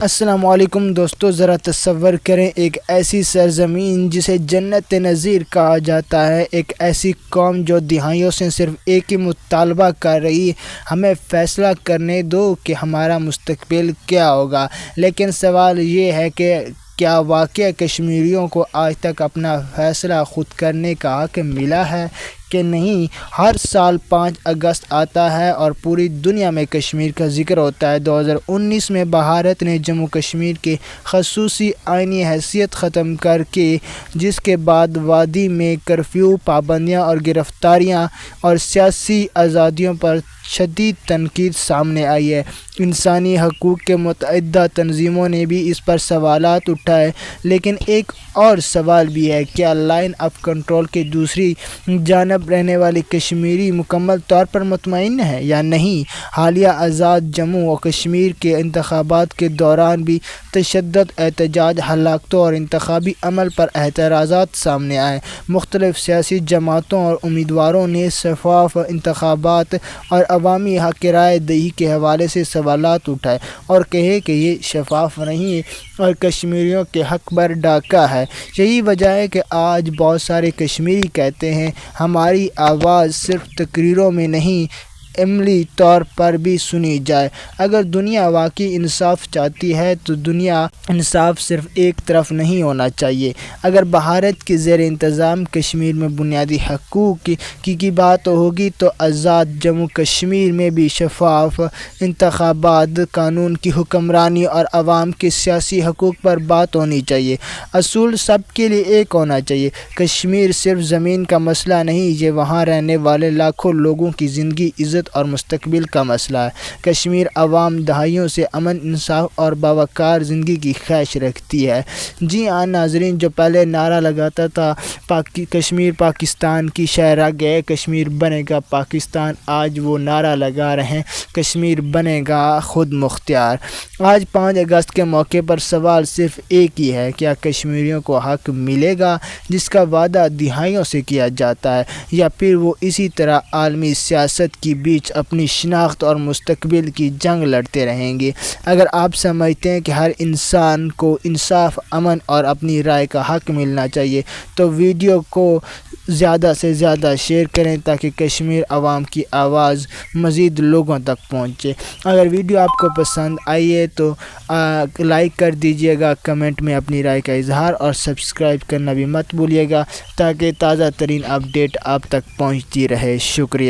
السلام علیکم دوستو، ذرا تصور کریں ایک ایسی سرزمین جسے جنت نظیر کہا جاتا ہے، ایک ایسی قوم جو دہائیوں سے صرف ایک ہی مطالبہ کر رہی، ہمیں فیصلہ کرنے دو کہ ہمارا مستقبل کیا ہوگا۔ لیکن سوال یہ ہے کہ کیا واقعہ کشمیریوں کو آج تک اپنا فیصلہ خود کرنے کا حق ملا ہے کہ نہیں؟ ہر سال 5 اگست آتا ہے اور پوری دنیا میں کشمیر کا ذکر ہوتا ہے۔ 2019 میں بھارت نے جموں کشمیر کی خصوصی آئینی حیثیت ختم کر کے جس کے بعد وادی میں کرفیو، پابندیاں اور گرفتاریاں اور سیاسی آزادیوں پر شدید تنقید سامنے آئی ہے۔ انسانی حقوق کے متعدد تنظیموں نے بھی اس پر سوالات اٹھائے، لیکن ایک اور سوال بھی ہے، کیا لائن آف کنٹرول کے دوسری جانب رہنے والی کشمیری مکمل طور پر مطمئن ہے یا نہیں؟ حالیہ آزاد جموں و کشمیر کے انتخابات کے دوران بھی تشدد، احتجاج، ہلاکتوں اور انتخابی عمل پر اعتراضات سامنے آئے۔ مختلف سیاسی جماعتوں اور امیدواروں نے شفاف انتخابات اور عوامی حق رائے دہی کے حوالے سے سوالات اٹھائے اور کہے کہ یہ شفاف نہیں اور کشمیریوں کے حق پر ڈاکہ ہے۔ یہی وجہ ہے کہ آج بہت سارے کشمیری کہتے ہیں ہماری آواز صرف تقریروں میں نہیں، عملی طور پر بھی سنی جائے۔ اگر دنیا واقعی انصاف چاہتی ہے تو دنیا انصاف صرف ایک طرف نہیں ہونا چاہیے۔ اگر بھارت کے زیر انتظام کشمیر میں بنیادی حقوق کی بات ہوگی تو آزاد جموں کشمیر میں بھی شفاف انتخابات، قانون کی حکمرانی اور عوام کے سیاسی حقوق پر بات ہونی چاہیے۔ اصول سب کے لیے ایک ہونا چاہیے۔ کشمیر صرف زمین کا مسئلہ نہیں، یہ وہاں رہنے والے لاکھوں لوگوں کی زندگی، عزت اور مستقبل کا مسئلہ ہے۔ کشمیر عوام دہائیوں سے امن، انصاف اور باوقار زندگی کی خواہش رکھتی ہے۔ جی ہاں ناظرین، جو پہلے نعرہ لگاتا تھا کشمیر پاکستان کی شہرہ گئے، کشمیر بنے گا پاکستان، آج وہ نعرہ لگا رہے ہیں کشمیر بنے گا خود مختار۔ آج 5 اگست کے موقع پر سوال صرف ایک ہی ہے، کیا کشمیریوں کو حق ملے گا جس کا وعدہ دہائیوں سے کیا جاتا ہے، یا پھر وہ اسی طرح عالمی سیاست کی بیچ اپنی شناخت اور مستقبل کی جنگ لڑتے رہیں گے؟ اگر آپ سمجھتے ہیں کہ ہر انسان کو انصاف، امن اور اپنی رائے کا حق ملنا چاہیے تو ویڈیو کو زیادہ سے زیادہ شیئر کریں تاکہ کشمیر عوام کی آواز مزید لوگوں تک پہنچے۔ اگر ویڈیو آپ کو پسند آئی ہے تو لائک کر دیجیے گا، کمنٹ میں اپنی رائے کا اظہار اور سبسکرائب کرنا بھی مت بھولیے گا تاکہ تازہ ترین اپڈیٹ آپ تک پہنچتی رہے۔ شکریہ۔